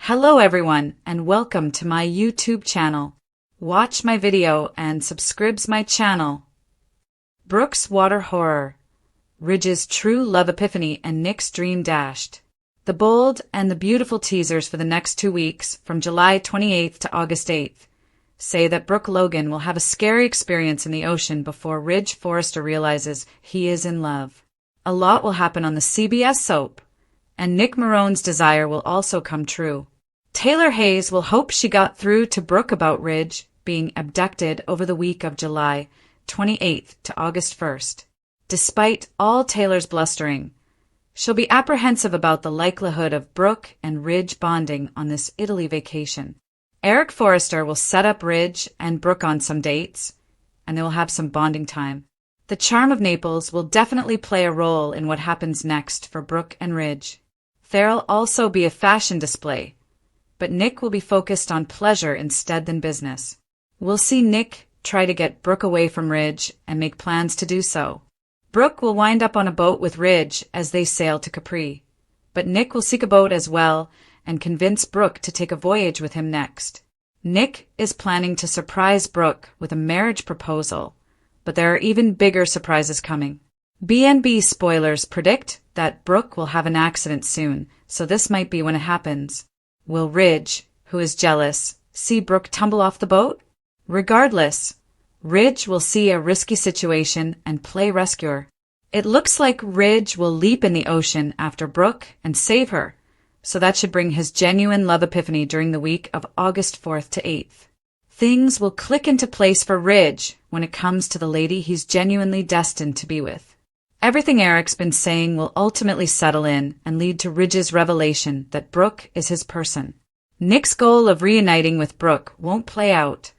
Hello everyone and welcome to my YouTube channel. Watch my video and subscribe my channel. Brooke's water horror, Ridge's true love epiphany and Nick's dream dashed. The bold and the beautiful teasers for the next 2 weeks, from July 28th to August 8th, say that Brooke Logan will have a scary experience in the ocean before Ridge Forrester realizes he is in love. A lot will happen on the CBS soap, and Nick Marone's desire will also come true. Taylor Hayes will hope she got through to Brooke about Ridge being abducted over the week of July 28th to August 1st. Despite all Taylor's blustering, she'll be apprehensive about the likelihood of Brooke and Ridge bonding on this Italy vacation. Eric Forrester will set up Ridge and Brooke on some dates, and they will have some bonding time. The charm of Naples will definitely play a role in what happens next for Brooke and Ridge. There'll also be a fashion display, but Nick will be focused on pleasure instead than business. We'll see Nick try to get Brooke away from Ridge and make plans to do so. Brooke will wind up on a boat with Ridge as they sail to Capri, but Nick will seek a boat as well and convince Brooke to take a voyage with him next. Nick is planning to surprise Brooke with a marriage proposal, but there are even bigger surprises coming. B&B spoilers predict that Brooke will have an accident soon, so this might be when it happens. Will Ridge, who is jealous, see Brooke tumble off the boat? Regardless, Ridge will see a risky situation and play rescuer. It looks like Ridge will leap in the ocean after Brooke and save her, so that should bring his genuine love epiphany during the week of August 4th to 8th. Things will click into place for Ridge when it comes to the lady he's genuinely destined to be with. Everything Eric's been saying will ultimately settle in and lead to Ridge's revelation that Brooke is his person. Nick's goal of reuniting with Brooke won't play out,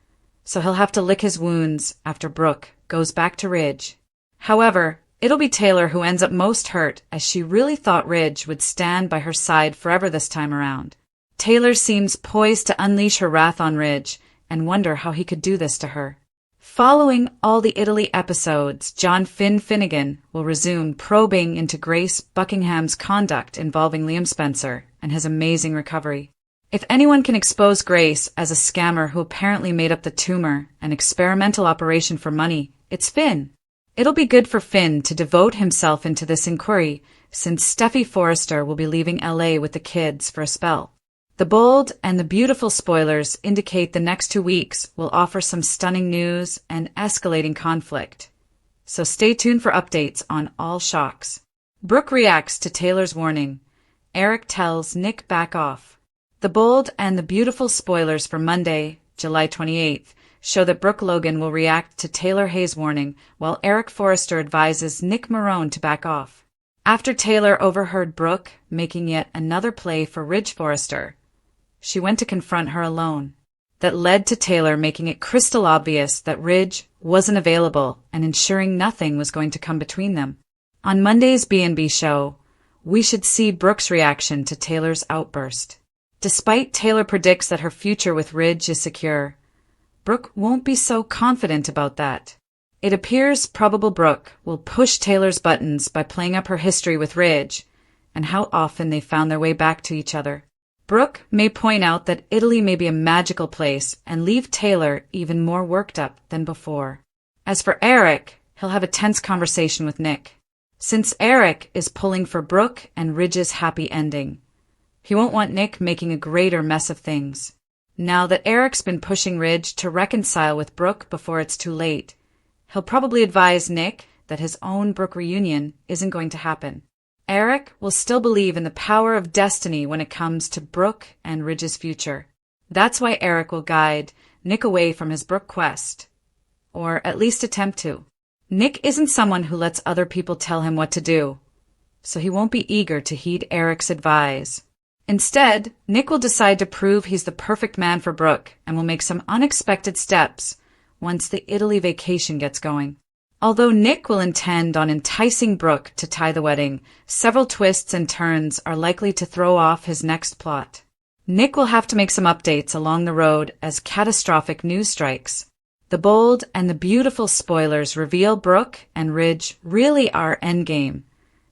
so he'll have to lick his wounds after Brooke goes back to Ridge. However, it'll be Taylor who ends up most hurt, as she really thought Ridge would stand by her side forever this time around. Taylor seems poised to unleash her wrath on Ridge and wonder how he could do this to her. Following all the Italy episodes, John Finnegan will resume probing into Grace Buckingham's conduct involving Liam Spencer and his amazing recovery. If anyone can expose Grace as a scammer who apparently made up the tumor, an experimental operation for money, it's Finn. It'll be good for Finn to devote himself into this inquiry, since Steffi Forrester will be leaving LA with the kids for a spell. The bold and the beautiful spoilers indicate the next 2 weeks will offer some stunning news and escalating conflict. So stay tuned for updates on all shocks. Brooke reacts to Taylor's warning. Eric tells Nick back off. The bold and the beautiful spoilers for Monday, July 28th, show that Brooke Logan will react to Taylor Hayes' warning, while Eric Forrester advises Nick Marone to back off. After Taylor overheard Brooke making yet another play for Ridge Forrester, she went to confront her alone. That led to Taylor making it crystal obvious that Ridge wasn't available and ensuring nothing was going to come between them. On Monday's B&B show, we should see Brooke's reaction to Taylor's outburst. Despite Taylor predicts that her future with Ridge is secure, Brooke won't be so confident about that. It appears probable Brooke will push Taylor's buttons by playing up her history with Ridge and how often they found their way back to each other. Brooke may point out that Italy may be a magical place and leave Taylor even more worked up than before. As for Eric, he'll have a tense conversation with Nick. Since Eric is pulling for Brooke and Ridge's happy ending, he won't want Nick making a greater mess of things. Now that Eric's been pushing Ridge to reconcile with Brooke before it's too late, he'll probably advise Nick that his own Brooke reunion isn't going to happen. Eric will still believe in the power of destiny when it comes to Brooke and Ridge's future. That's why Eric will guide Nick away from his Brooke quest, or at least attempt to. Nick isn't someone who lets other people tell him what to do, so he won't be eager to heed Eric's advice. Instead, Nick will decide to prove he's the perfect man for Brooke and will make some unexpected steps once the Italy vacation gets going. Although Nick will intend on enticing Brooke to tie the wedding, several twists and turns are likely to throw off his next plot. Nick will have to make some updates along the road as catastrophic news strikes. The bold and the beautiful spoilers reveal Brooke and Ridge really are endgame.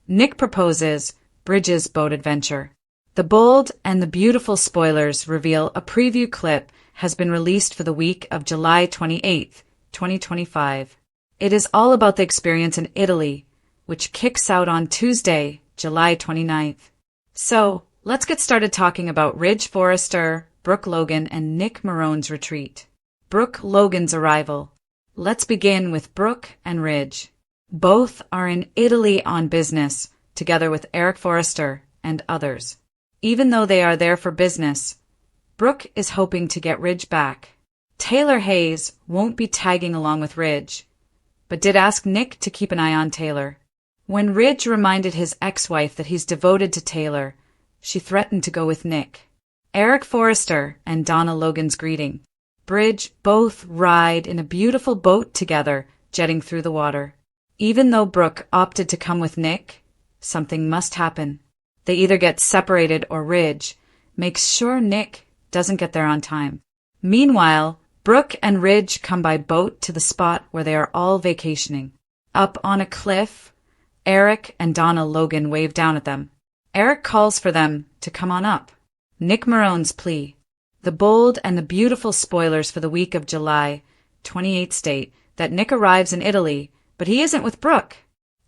Nick proposes Bridge's boat adventure. The bold and the beautiful spoilers reveal a preview clip has been released for the week of July 28th, 2025. It is all about the experience in Italy, which kicks out on Tuesday, July 29th. So, let's get started talking about Ridge Forrester, Brooke Logan, and Nick Marone's retreat. Brooke Logan's arrival. Let's begin with Brooke and Ridge. Both are in Italy on business, together with Eric Forrester and others. Even though they are there for business, Brooke is hoping to get Ridge back. Taylor Hayes won't be tagging along with Ridge, but did ask Nick to keep an eye on Taylor. When Ridge reminded his ex-wife that he's devoted to Taylor, she threatened to go with Nick. Eric Forrester and Donna Logan's greeting. Bridge both ride in a beautiful boat together, jetting through the water. Even though Brooke opted to come with Nick, something must happen. They either get separated or Ridge makes sure Nick doesn't get there on time. Meanwhile, Brooke and Ridge come by boat to the spot where they are all vacationing. Up on a cliff, Eric and Donna Logan wave down at them. Eric calls for them to come on up. Nick Marone's plea. The bold and the beautiful spoilers for the week of July 28 state that Nick arrives in Italy, but he isn't with Brooke.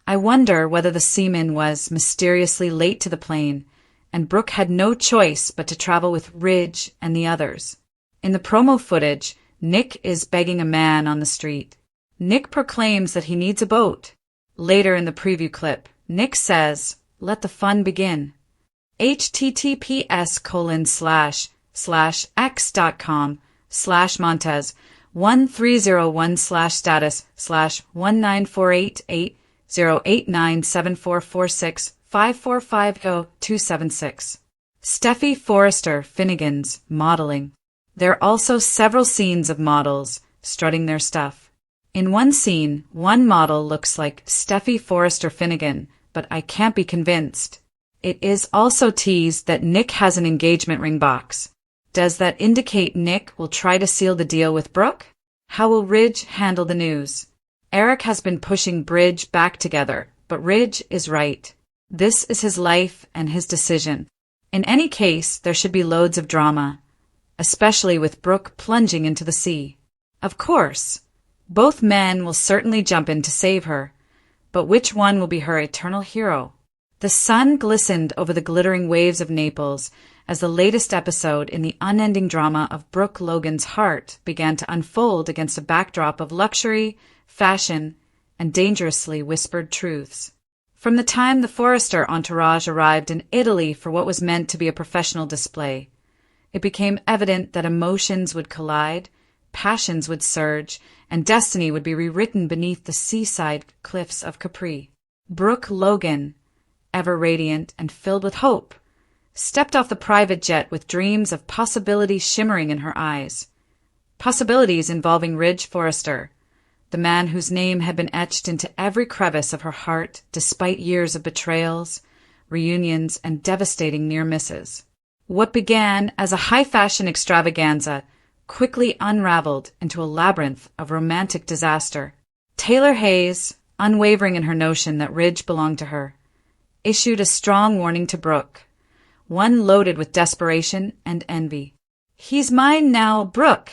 I wonder whether the seaman was mysteriously late to the plane, and Brooke had no choice but to travel with Ridge and the others. In the promo footage, Nick is begging a man on the street. Nick proclaims that he needs a boat. Later in the preview clip, Nick says, "Let the fun begin." https://montez1301/status/19488080974465450-276. Steffi Forrester Finnegan's modeling. There are also several scenes of models strutting their stuff. In one scene, one model looks like Steffi Forrester Finnegan, but I can't be convinced. It is also teased that Nick has an engagement ring box. Does that indicate Nick will try to seal the deal with Brooke? How will Ridge handle the news? Eric has been pushing Bridge back together, but Ridge is right. This is his life and his decision. In any case, there should be loads of drama, especially with Brooke plunging into the sea. Of course, both men will certainly jump in to save her, but which one will be her eternal hero? The sun glistened over the glittering waves of Naples as the latest episode in the unending drama of Brooke Logan's heart began to unfold against a backdrop of luxury, fashion, and dangerously whispered truths. From the time the Forrester entourage arrived in Italy for what was meant to be a professional display, it became evident that emotions would collide, passions would surge, and destiny would be rewritten beneath the seaside cliffs of Capri. Brooke Logan, ever radiant and filled with hope, stepped off the private jet with dreams of possibility shimmering in her eyes. Possibilities involving Ridge Forrester, the man whose name had been etched into every crevice of her heart despite years of betrayals, reunions, and devastating near misses. What began as a high-fashion extravaganza quickly unraveled into a labyrinth of romantic disaster. Taylor Hayes, unwavering in her notion that Ridge belonged to her, issued a strong warning to Brooke, one loaded with desperation and envy. "He's mine now, Brooke,"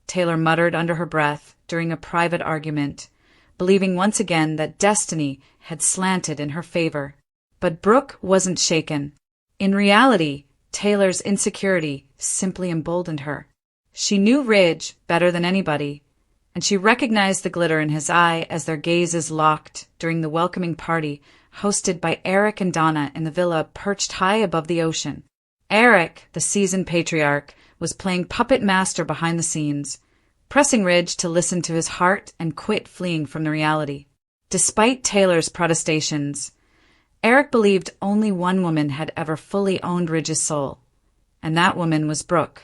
Taylor muttered under her breath during a private argument, believing once again that destiny had slanted in her favor. But Brooke wasn't shaken. In reality, Taylor's insecurity simply emboldened her. She knew Ridge better than anybody, and she recognized the glitter in his eye as their gazes locked during the welcoming party hosted by Eric and Donna in the villa perched high above the ocean. Eric, the seasoned patriarch, was playing puppet master behind the scenes, pressing Ridge to listen to his heart and quit fleeing from the reality. Despite Taylor's protestations, Eric believed only one woman had ever fully owned Ridge's soul, and that woman was Brooke.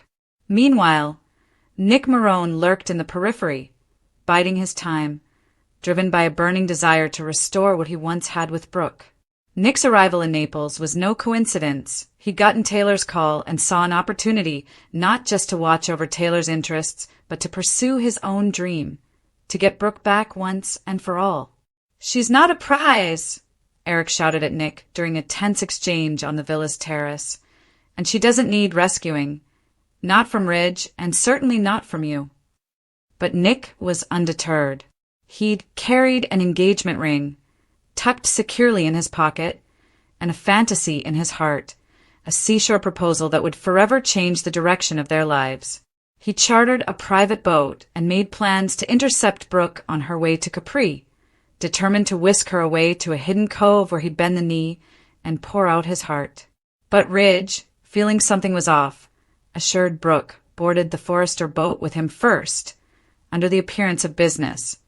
Meanwhile, Nick Marone lurked in the periphery, biding his time, driven by a burning desire to restore what he once had with Brooke. Nick's arrival in Naples was no coincidence. He'd gotten Taylor's call and saw an opportunity not just to watch over Taylor's interests, but to pursue his own dream, to get Brooke back once and for all. "She's not a prize," Eric shouted at Nick during a tense exchange on the villa's terrace. and she doesn't need rescuing. Not from Ridge, and certainly not from you. But Nick was undeterred. He'd carried an engagement ring, tucked securely in his pocket, and a fantasy in his heart, a seashore proposal that would forever change the direction of their lives. He chartered a private boat and made plans to intercept Brooke on her way to Capri, determined to whisk her away to a hidden cove where he'd bend the knee and pour out his heart. But Ridge, feeling something was off, assured Brooke boarded the Forrester boat with him first, under the appearance of business,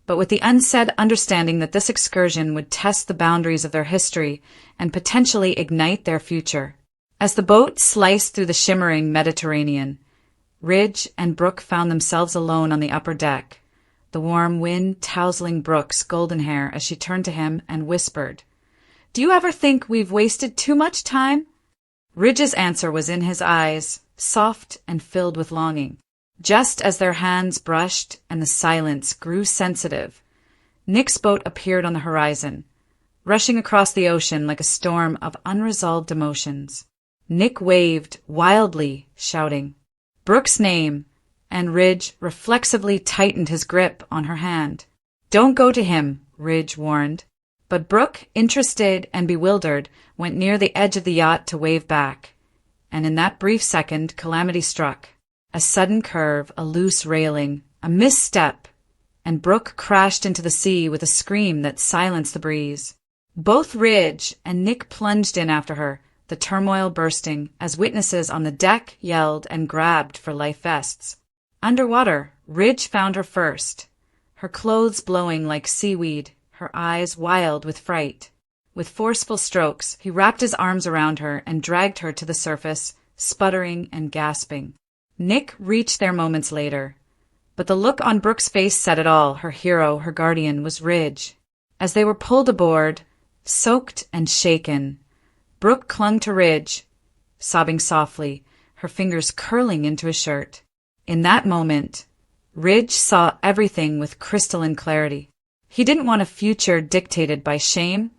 but with the unsaid understanding that this excursion would test the boundaries of their history and potentially ignite their future. As the boat sliced through the shimmering Mediterranean, Ridge and Brooke found themselves alone on the upper deck, the warm wind tousling Brooke's golden hair as she turned to him and whispered, "Do you ever think we've wasted too much time?" Ridge's answer was in his eyes, soft and filled with longing. Just as their hands brushed and the silence grew sensitive, Nick's boat appeared on the horizon, rushing across the ocean like a storm of unresolved emotions. Nick waved wildly, shouting Brooke's name, and Ridge reflexively tightened his grip on her hand. "Don't go to him," Ridge warned. But Brooke, interested and bewildered, went near the edge of the yacht to wave back. And in that brief second, calamity struck. A sudden curve, a loose railing, a misstep, and Brooke crashed into the sea with a scream that silenced the breeze. Both Ridge and Nick plunged in after her, the turmoil bursting, as witnesses on the deck yelled and grabbed for life vests. Underwater, Ridge found her first, her clothes blowing like seaweed, her eyes wild with fright. With forceful strokes, he wrapped his arms around her and dragged her to the surface, sputtering and gasping. Nick reached there moments later, but the look on Brooke's face said it all. Her hero, her guardian, was Ridge. As they were pulled aboard, soaked and shaken, Brooke clung to Ridge, sobbing softly, her fingers curling into his shirt. In that moment, Ridge saw everything with crystalline clarity. He didn't want a future dictated by shame,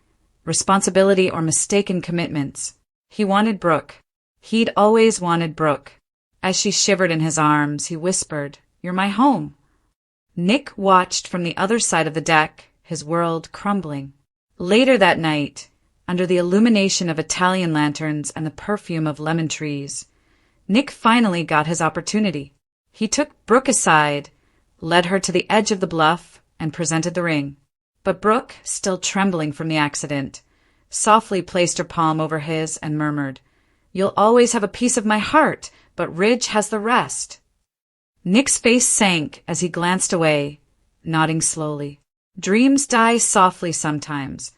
responsibility, or mistaken commitments. He wanted Brooke. He'd always wanted Brooke. As she shivered in his arms, he whispered, "You're my home." Nick watched from the other side of the deck, his world crumbling. Later that night, under the illumination of Italian lanterns and the perfume of lemon trees, Nick finally got his opportunity. He took Brooke aside, led her to the edge of the bluff, and presented the ring. But Brooke, still trembling from the accident, softly placed her palm over his and murmured, "You'll always have a piece of my heart, but Ridge has the rest." Nick's face sank as he glanced away, nodding slowly. Dreams die softly sometimes,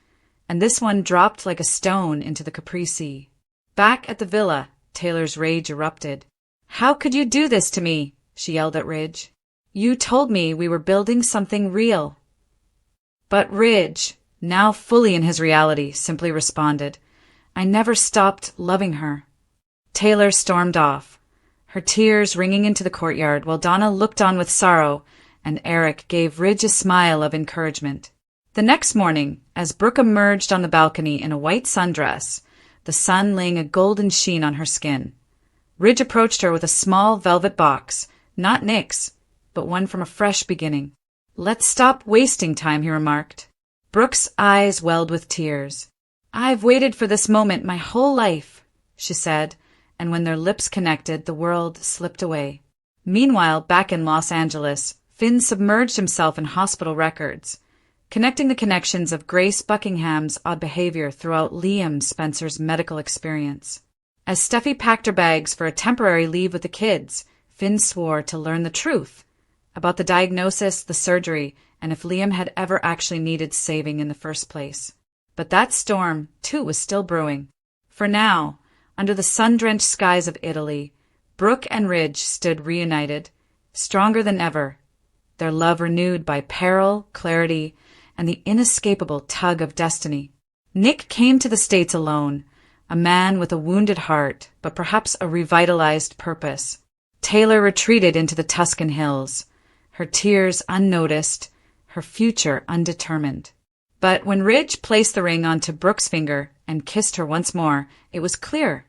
and this one dropped like a stone into the Capri Sea. Back at the villa, Taylor's rage erupted. "How could you do this to me?" she yelled at Ridge. "You told me we were building something real." But Ridge, now fully in his reality, simply responded, "I never stopped loving her." Taylor stormed off, her tears ringing into the courtyard, while Donna looked on with sorrow, and Eric gave Ridge a smile of encouragement. The next morning, as Brooke emerged on the balcony in a white sundress, the sun laying a golden sheen on her skin, Ridge approached her with a small velvet box, not Nick's, but one from a fresh beginning. "Let's stop wasting time," he remarked. Brooke's eyes welled with tears. "I've waited for this moment my whole life," she said, and when their lips connected, the world slipped away. Meanwhile, back in Los Angeles, Finn submerged himself in hospital records, connecting the connections of Grace Buckingham's odd behavior throughout Liam Spencer's medical experience. As Steffi packed her bags for a temporary leave with the kids, Finn swore to learn the truth about the diagnosis, the surgery, and if Liam had ever actually needed saving in the first place. But that storm, too, was still brewing. For now, under the sun-drenched skies of Italy, Brooke and Ridge stood reunited, stronger than ever, their love renewed by peril, clarity, and the inescapable tug of destiny. Nick came to the States alone, a man with a wounded heart, but perhaps a revitalized purpose. Taylor retreated into the Tuscan hills, her tears unnoticed, her future undetermined. But when Ridge placed the ring onto Brooke's finger and kissed her once more, it was clear.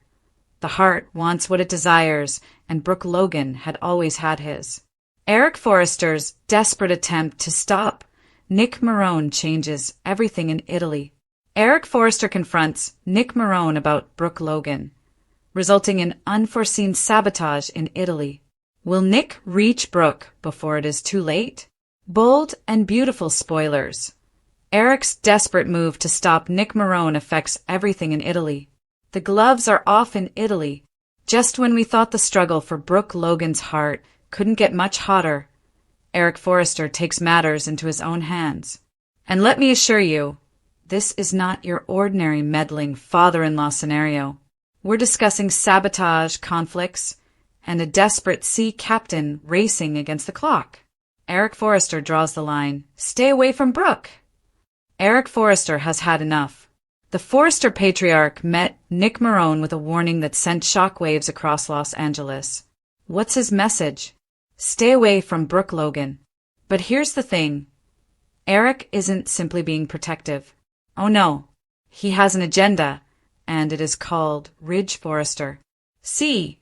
The heart wants what it desires, and Brooke Logan had always had his. Eric Forrester's desperate attempt to stop Nick Marone changes everything in Italy. Eric Forrester confronts Nick Marone about Brooke Logan, resulting in unforeseen sabotage in Italy. Will Nick reach Brooke before it is too late? Bold and beautiful spoilers. Eric's desperate move to stop Nick Marone affects everything in Italy. The gloves are off in Italy. Just when we thought the struggle for Brooke Logan's heart couldn't get much hotter, Eric Forrester takes matters into his own hands. And let me assure you, this is not your ordinary meddling father-in-law scenario. We're discussing sabotage, conflicts, and a desperate sea captain racing against the clock. Eric Forrester draws the line. Stay away from Brooke. Eric Forrester has had enough. The Forrester patriarch met Nick Marone with a warning that sent shockwaves across Los Angeles. What's his message? Stay away from Brooke Logan. But here's the thing. Eric isn't simply being protective. Oh no. He has an agenda, and it is called Ridge Forrester. See,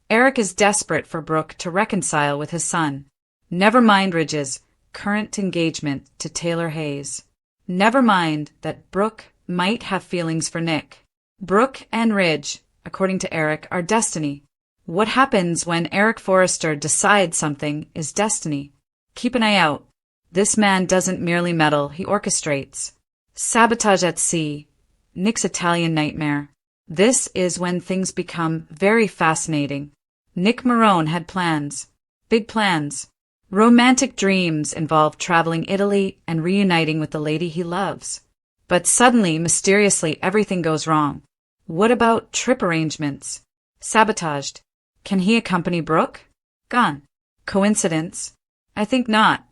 Eric is desperate for Brooke to reconcile with his son. Never mind Ridge's current engagement to Taylor Hayes. Never mind that Brooke might have feelings for Nick. Brooke and Ridge, according to Eric, are destiny. What happens when Eric Forrester decides something is destiny? Keep an eye out. This man doesn't merely meddle, he orchestrates. Sabotage at sea. Nick's Italian nightmare. This is when things become very fascinating. Nick Marone had plans. Big plans. Romantic dreams involved traveling Italy and reuniting with the lady he loves. But suddenly, mysteriously, everything goes wrong. What about trip arrangements? Sabotaged. Can he accompany Brooke? Gone. Coincidence? I think not.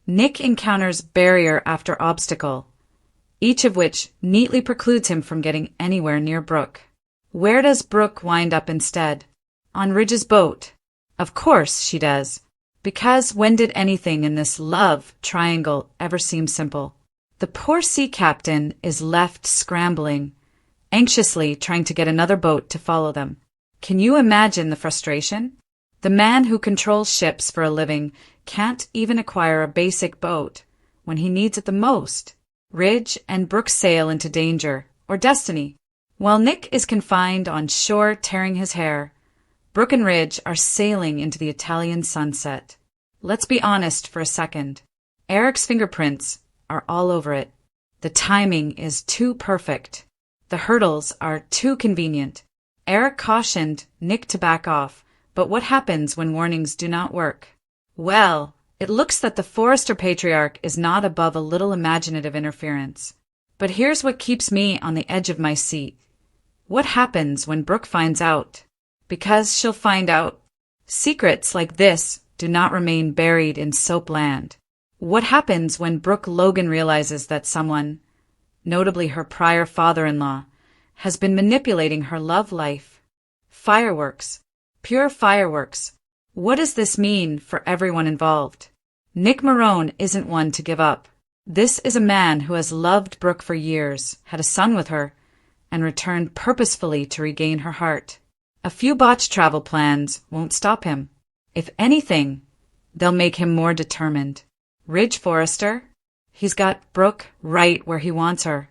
Nick encounters barrier after obstacle, each of which neatly precludes him from getting anywhere near Brooke. Where does Brooke wind up instead? On Ridge's boat. Of course she does. Because when did anything in this love triangle ever seem simple? The poor sea captain is left scrambling, anxiously trying to get another boat to follow them. Can you imagine the frustration? The man who controls ships for a living can't even acquire a basic boat when he needs it the most. Ridge and Brooke sail into danger, or destiny. While Nick is confined on shore tearing his hair, Brooke and Ridge are sailing into the Italian sunset. Let's be honest for a second. Eric's fingerprints are all over it. The timing is too perfect. The hurdles are too convenient. Eric cautioned Nick to back off, but what happens when warnings do not work? Well, it looks that the Forrester patriarch is not above a little imaginative interference. But here's what keeps me on the edge of my seat. What happens when Brooke finds out? Because she'll find out. Secrets like this do not remain buried in soapland. What happens when Brooke Logan realizes that someone, notably her prior father-in-law, has been manipulating her love life? Fireworks. Pure fireworks. What does this mean for everyone involved? Nick Marone isn't one to give up. This is a man who has loved Brooke for years, had a son with her, and returned purposefully to regain her heart. A few botched travel plans won't stop him. If anything, they'll make him more determined. Ridge Forrester? He's got Brooke right where he wants her,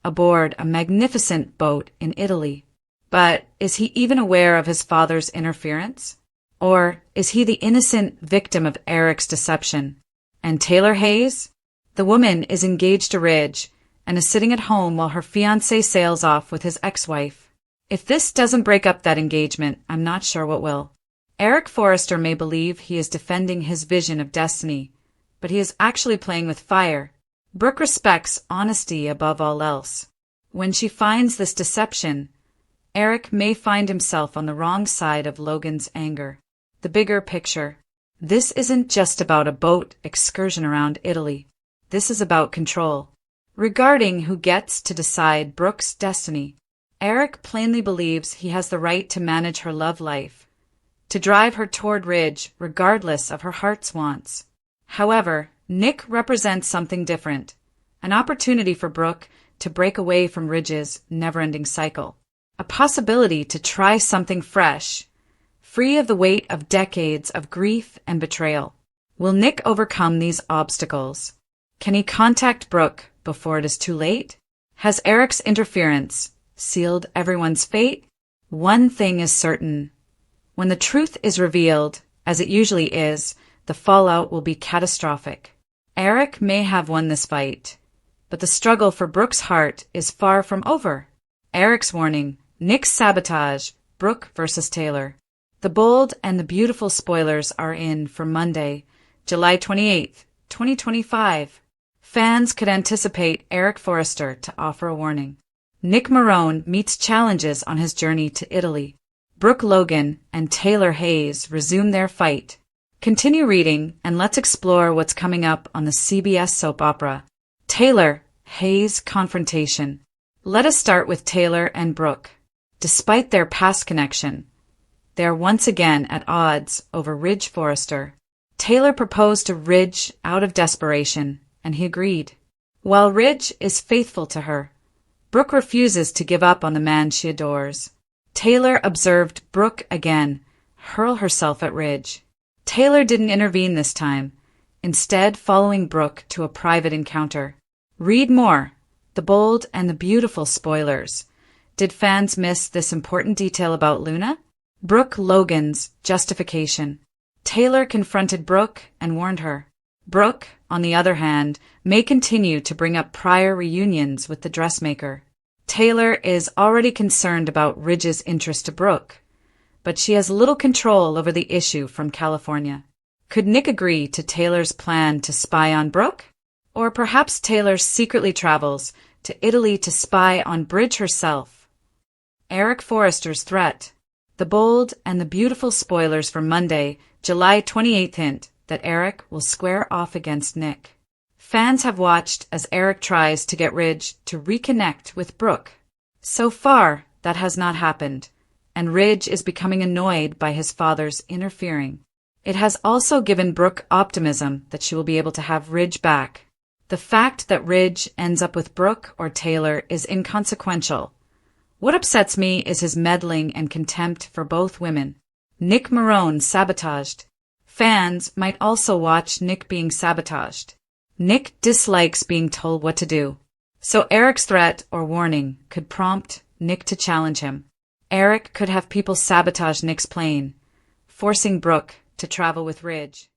aboard a magnificent boat in Italy. But is he even aware of his father's interference? Or is he the innocent victim of Eric's deception? And Taylor Hayes? The woman is engaged to Ridge and is sitting at home while her fiancé sails off with his ex-wife. If this doesn't break up that engagement, I'm not sure what will. Eric Forrester may believe he is defending his vision of destiny, but he is actually playing with fire. Brooke respects honesty above all else. When she finds this deception, Eric may find himself on the wrong side of Logan's anger. The bigger picture. This isn't just about a boat excursion around Italy. This is about control. Regarding who gets to decide Brooke's destiny, Eric plainly believes he has the right to manage her love life, to drive her toward Ridge regardless of her heart's wants. However, Nick represents something different, an opportunity for Brooke to break away from Ridge's never-ending cycle. a possibility to try something fresh, free of the weight of decades of grief and betrayal. Will Nick overcome these obstacles? Can he contact Brooke before it is too late? Has Eric's interference sealed everyone's fate? One thing is certain. When the truth is revealed, as it usually is, the fallout will be catastrophic. Eric may have won this fight, but the struggle for Brooke's heart is far from over. Eric's warning: Nick's sabotage, Brooke versus Taylor. The bold and the beautiful spoilers are in for Monday, July 28th, 2025. Fans could anticipate Eric Forrester to offer a warning. Nick Marone meets challenges on his journey to Italy. Brooke Logan and Taylor Hayes resume their fight. Continue reading and let's explore what's coming up on the CBS soap opera. Taylor Hayes confrontation. Let us start with Taylor and Brooke. Despite their past connection, they are once again at odds over Ridge Forrester. Taylor proposed to Ridge out of desperation, and he agreed. While Ridge is faithful to her, Brooke refuses to give up on the man she adores. Taylor observed Brooke again hurl herself at Ridge. Taylor didn't intervene this time, instead following Brooke to a private encounter. Read more. The bold and the beautiful spoilers. Did fans miss this important detail about Luna? Brooke Logan's justification. Taylor confronted Brooke and warned her. Brooke, on the other hand, may continue to bring up prior reunions with the dressmaker. Taylor is already concerned about Ridge's interest to Brooke, but she has little control over the issue from California. Could Nick agree to Taylor's plan to spy on Brooke? Or perhaps Taylor secretly travels to Italy to spy on Ridge herself? Eric Forrester's threat. The bold and the beautiful spoilers for Monday, July 28th hint that Eric will square off against Nick. Fans have watched as Eric tries to get Ridge to reconnect with Brooke. So far, that has not happened, and Ridge is becoming annoyed by his father's interfering. It has also given Brooke optimism that she will be able to have Ridge back. The fact that Ridge ends up with Brooke or Taylor is inconsequential. What upsets me is his meddling and contempt for both women. Nick Marone sabotaged. Fans might also watch Nick being sabotaged. Nick dislikes being told what to do, so Eric's threat or warning could prompt Nick to challenge him. Eric could have people sabotage Nick's plane, forcing Brooke to travel with Ridge.